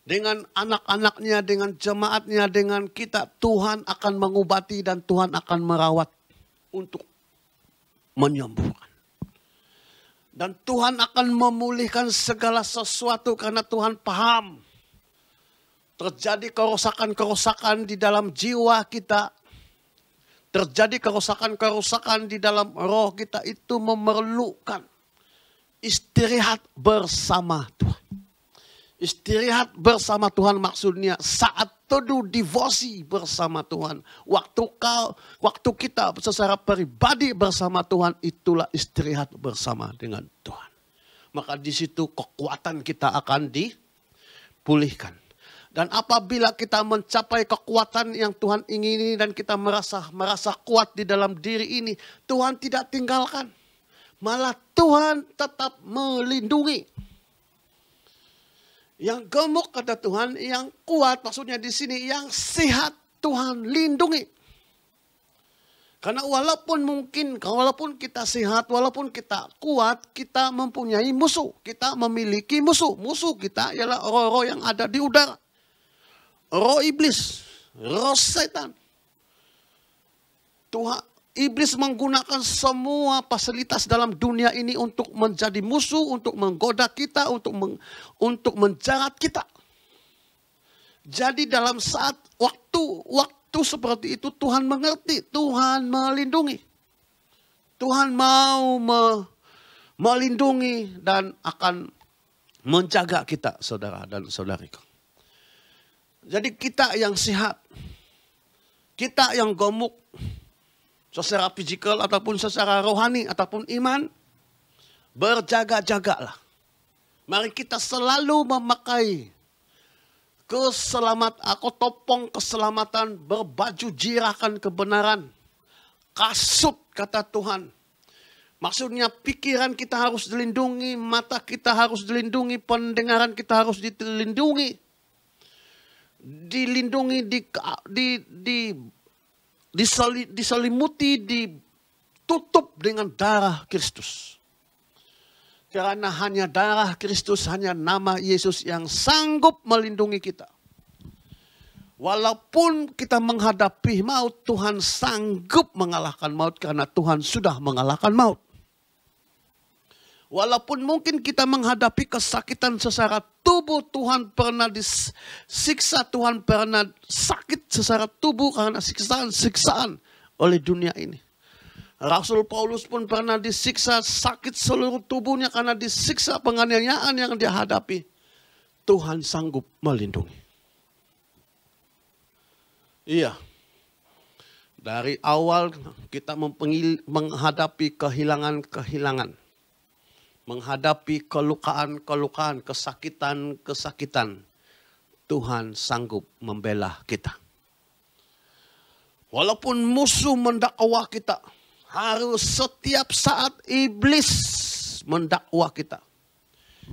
dengan anak-anaknya, dengan jemaatnya, dengan kita, Tuhan akan mengobati dan Tuhan akan merawat untuk menyembuhkan. Dan Tuhan akan memulihkan segala sesuatu karena Tuhan paham terjadi kerusakan-kerusakan di dalam jiwa kita. Terjadi kerusakan-kerusakan di dalam roh kita, itu memerlukan istirahat bersama Tuhan. Istirahat bersama Tuhan maksudnya saat teduh devosi bersama Tuhan. Waktu kita secara pribadi bersama Tuhan, itulah istirahat bersama dengan Tuhan. Maka di situ kekuatan kita akan dipulihkan. Dan apabila kita mencapai kekuatan yang Tuhan ingini dan kita merasa kuat di dalam diri ini, Tuhan tidak tinggalkan. Malah Tuhan tetap melindungi. Yang gemuk kata Tuhan, yang kuat maksudnya di sini yang sehat Tuhan lindungi. Karena walaupun kita sehat, walaupun kita kuat, kita mempunyai musuh. Kita memiliki musuh. Musuh kita ialah roh-roh yang ada di udara. Roh iblis, roh setan. Tuhan, iblis menggunakan semua fasilitas dalam dunia ini untuk menjadi musuh, untuk menggoda kita, untuk menjahat kita. Jadi dalam saat waktu seperti itu Tuhan mengerti, Tuhan melindungi. Tuhan mau melindungi dan akan menjaga kita, saudara dan saudariku. Jadi kita yang sehat, kita yang gemuk, secara fisikal ataupun secara rohani ataupun iman, berjaga-jagalah. Mari kita selalu memakai topong keselamatan, berbaju jirakan kebenaran, kasut kata Tuhan. Maksudnya pikiran kita harus dilindungi, mata kita harus dilindungi, pendengaran kita harus dilindungi. Diselimuti, ditutup dengan darah Kristus. Karena hanya darah Kristus, hanya nama Yesus yang sanggup melindungi kita. Walaupun kita menghadapi maut, Tuhan sanggup mengalahkan maut karena Tuhan sudah mengalahkan maut. Walaupun mungkin kita menghadapi kesakitan secara tubuh, Tuhan pernah disiksa, Tuhan pernah sakit secara tubuh karena siksaan-siksaan oleh dunia ini. Rasul Paulus pun pernah disiksa sakit seluruh tubuhnya karena disiksa penganiayaan yang dia hadapi. Tuhan sanggup melindungi. Iya. Dari awal kita menghadapi kehilangan-kehilangan. Menghadapi kelukaan-kelukaan, kesakitan-kesakitan. Tuhan sanggup membela kita. Walaupun musuh mendakwa kita, harus setiap saat iblis mendakwa kita.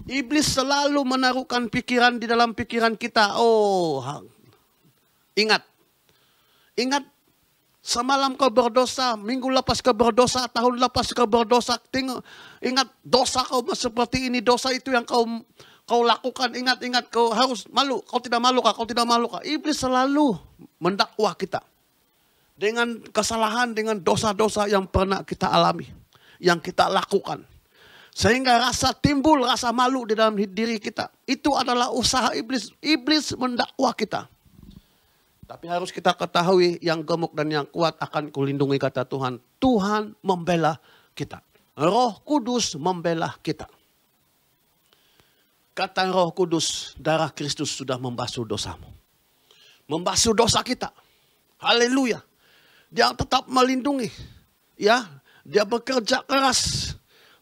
Iblis selalu menaruhkan pikiran di dalam pikiran kita. Oh, ingat. Semalam kau berdosa, minggu lepas kau berdosa, tahun lepas kau berdosa. Ingat dosa kau seperti ini, dosa itu yang kau lakukan. Ingat kau harus malu. Kau tidak malu kah? Kau tidak malu kah? Iblis selalu mendakwa kita. Dengan kesalahan, dengan dosa-dosa yang pernah kita alami. Yang kita lakukan. Sehingga timbul rasa malu di dalam diri kita. Itu adalah usaha iblis. Iblis mendakwa kita. Tapi harus kita ketahui yang gemuk dan yang kuat akan kulindungi kata Tuhan. Tuhan membela kita. Roh Kudus membela kita. Kata Roh Kudus, darah Kristus sudah membasuh dosamu. Membasuh dosa kita. Haleluya. Dia tetap melindungi. Ya, dia bekerja keras.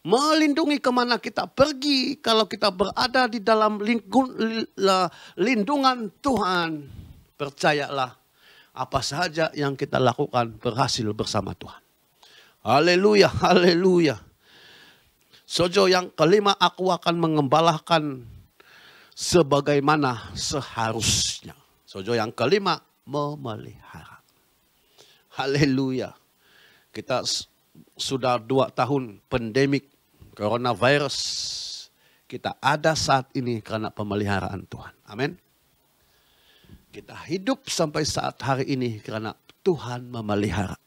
Melindungi kemana kita pergi. Kalau kita berada di dalam lindungan Tuhan. Percayalah, apa saja yang kita lakukan berhasil bersama Tuhan. Haleluya, haleluya. Sojo yang kelima, aku akan mengembalakan sebagaimana seharusnya. Sojo yang kelima, memelihara. Haleluya. Kita sudah 2 tahun pandemik coronavirus. Kita ada saat ini karena pemeliharaan Tuhan. Amin. Kita hidup sampai saat hari ini karena Tuhan memelihara.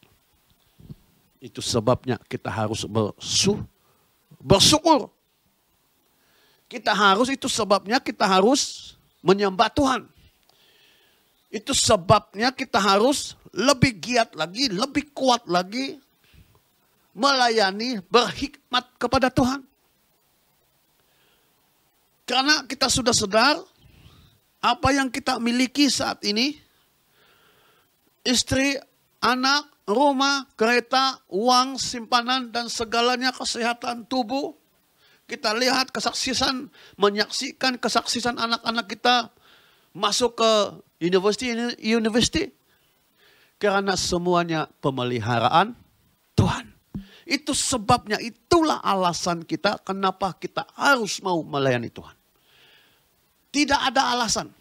Itu sebabnya kita harus bersyukur. Itu sebabnya kita harus menyembah Tuhan. Itu sebabnya kita harus lebih giat lagi, lebih kuat lagi melayani, berhikmat kepada Tuhan. Karena kita sudah sadar apa yang kita miliki saat ini, istri, anak, rumah, kereta, uang, simpanan, dan segalanya, kesehatan tubuh. Kita lihat menyaksikan kesaksian anak-anak kita masuk ke university. Karena semuanya pemeliharaan Tuhan. Itu sebabnya, itulah alasan kita kenapa kita harus mau melayani Tuhan. Tidak ada alasan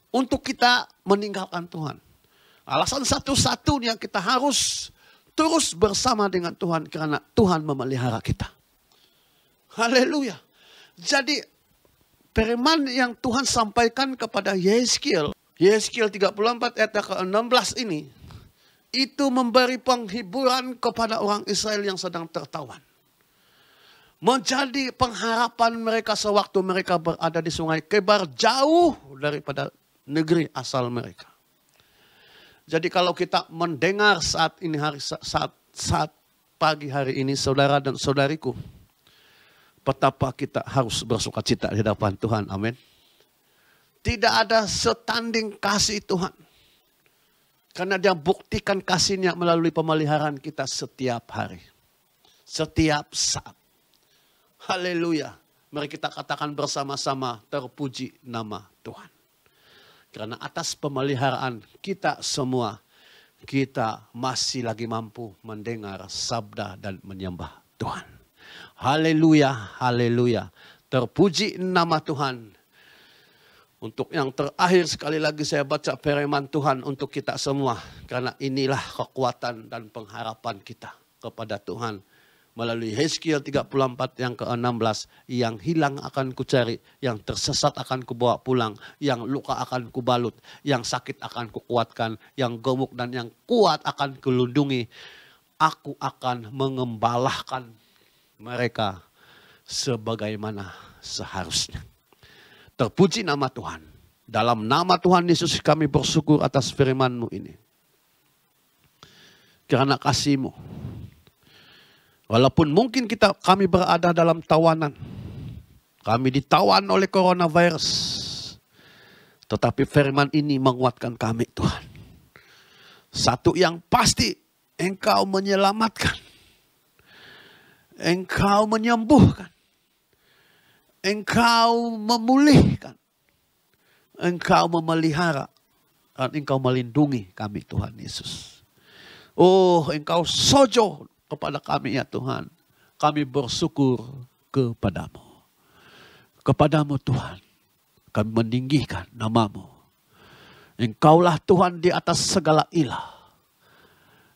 untuk kita meninggalkan Tuhan. Alasan satu-satunya kita harus terus bersama dengan Tuhan karena Tuhan memelihara kita. Haleluya. Jadi firman yang Tuhan sampaikan kepada Yehezkiel 34 ayat ke-16 ini, itu memberi penghiburan kepada orang Israel yang sedang tertawan. Menjadi pengharapan mereka sewaktu mereka berada di Sungai Kebar, jauh daripada negeri asal mereka. Jadi kalau kita mendengar saat ini saat pagi hari ini, saudara dan saudariku, betapa kita harus bersukacita di hadapan Tuhan. Amin. Tidak ada setanding kasih Tuhan. Karena Dia buktikan kasih-Nya melalui pemeliharaan kita setiap hari. Setiap saat. Haleluya. Mari kita katakan bersama-sama, terpuji nama Tuhan. Karena atas pemeliharaan kita semua, kita masih lagi mampu mendengar sabda dan menyembah Tuhan. Haleluya, haleluya. Terpuji nama Tuhan. Untuk yang terakhir sekali lagi saya baca firman Tuhan untuk kita semua. Karena inilah kekuatan dan pengharapan kita kepada Tuhan. Melalui Yehezkiel 34 yang ke-16. Yang hilang akan kucari, yang tersesat akan kubawa pulang, yang luka akan kubalut, yang sakit akan kukuatkan, yang gemuk dan yang kuat akan kulindungi. Aku akan mengembalahkan mereka sebagaimana seharusnya. Terpuji nama Tuhan. Dalam nama Tuhan Yesus kami bersyukur atas firman-Mu ini. Karena kasih-Mu. Walaupun mungkin kami berada dalam tawanan. Kami ditawan oleh coronavirus. Tetapi firman ini menguatkan kami Tuhan. Satu yang pasti, Engkau menyelamatkan. Engkau menyembuhkan. Engkau memulihkan. Engkau memelihara. Dan Engkau melindungi kami Tuhan Yesus. Oh, Engkau sojo kepada kami ya Tuhan. Kami bersyukur kepadamu. Kepadamu Tuhan. Kami meninggikan nama-Mu. Engkaulah Tuhan di atas segala ilah.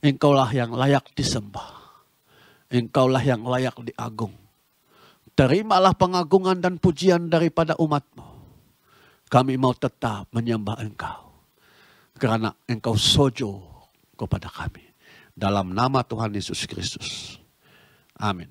Engkaulah yang layak disembah. Engkaulah yang layak diagung. Terimalah pengagungan dan pujian daripada umat-Mu. Kami mau tetap menyembah Engkau. Karena Engkau sojo kepada kami. Dalam nama Tuhan Yesus Kristus. Amin.